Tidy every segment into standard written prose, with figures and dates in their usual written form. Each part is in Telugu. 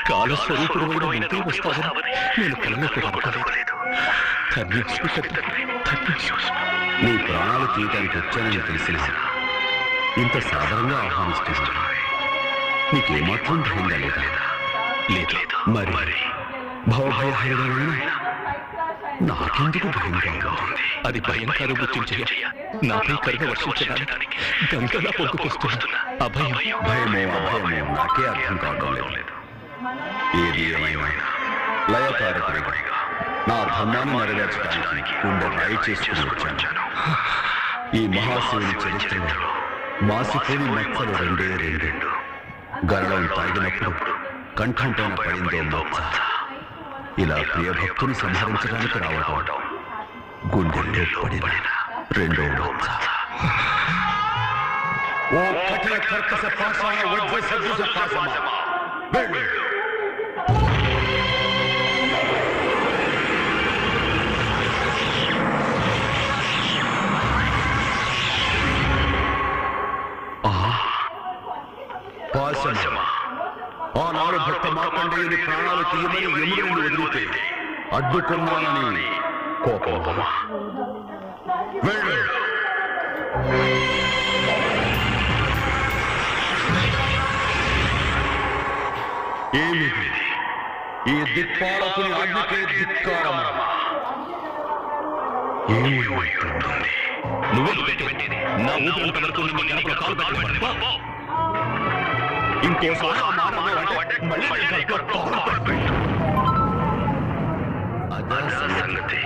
కాలస్వరూపుడు ఇంటికి వస్తావని నేను కలలో కూడా అనుకోలేదు. నీ ప్రాణాలు తీయటానికి వచ్చానని తెలిసిన ఇంత సాధారణంగా ఆహ్వానిస్తున్నాను. నీకేమాత్రం భయంగా లేదా? లేదు. మరి భవభయహైన నాకెందుకు భయంగా ఉంది? అది భయం కాదు గుర్తించయ్య, నాపై కరుణ వర్షించడానికి గంగలా పొందుకొస్తున్నా అభయం. భయమో అభయమో నాకే అర్థం కావడం లేదు. ఏది ఏమైనా లయకారకుడిగా నా ధర్మాన్ని నెరవేర్చడానికి గుండె రాయి చేసుకుని వచ్చాను. ఈ మహాశివుని చరిత్రలో మాసిపోని మెత్తలు రెండే. గరళం తాగినప్పుడు కంఠం పైన పడిందో మచ్చ. ఇలా ప్రియ భక్తుని సంహరించడానికి రావడం గుండెల్లో పడిన రెండో మచ్చ. ఓ కఠిన కర్కశ పాషాణ వజ్ర సదృశ పాశమా, వెళ్ళు. పాశమా, ఆనాడు భక్త మార్కండేయుని ప్రాణాలు తీయమని యముడిని వదిలితే అడ్డుకున్నానని కోపమా? వెళ్ళు. ఏమిది ఈ దిక్పాలకుని ఆజ్ఞకే ధిక్కారమా? ఏమైపోతుంది? నువ్వు పెట్టింది నా ఊపిరి వరకు నిన్ను గడపలో కాలు పెట్టబడి ఇంకోసారి అదే సంగతి.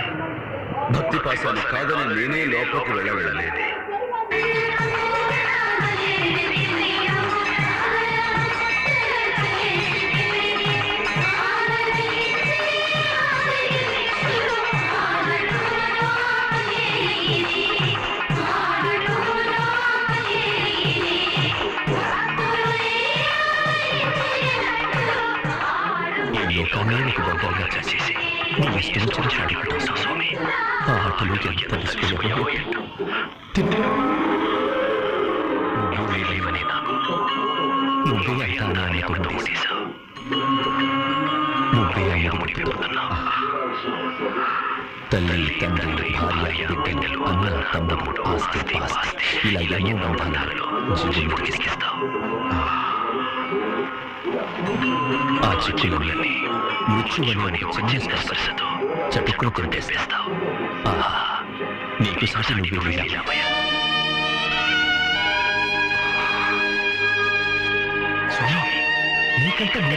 భక్తి పాశాన్ని కాదని నేనే లోపలికి వెళ్ళలేదు. లోకానికి దగ్గరగా చేసేసి నువ్వు ఇష్టం వచ్చిన చాడుకుంటావు స్వామి. ఆ ఆటలు ఎంత తీసుకున్నావు? నువ్వేవని నాకు నువ్వే అంటానా అనుకుని తీసేశావు. నువ్వే అయ్యమని పెడుతున్నావు. తల్లి, తండ్రి, భార్య, బిడ్డలు, అన్న, తమ్ముడు, ఆస్తి, పాస్తి, ఇలా ఎన్నో బంధాలలో జీవులు తీసుకెళ్తావు. ఆ చిక్కులన్నీ మృత్యువని ఒక చిన్న స్పర్శతో చటుక్కును కొట్టేస్తావు. ఆహా, నీకు సాటి నువ్వు వెళ్ళావయ్యా. స్వామి, నీకంటే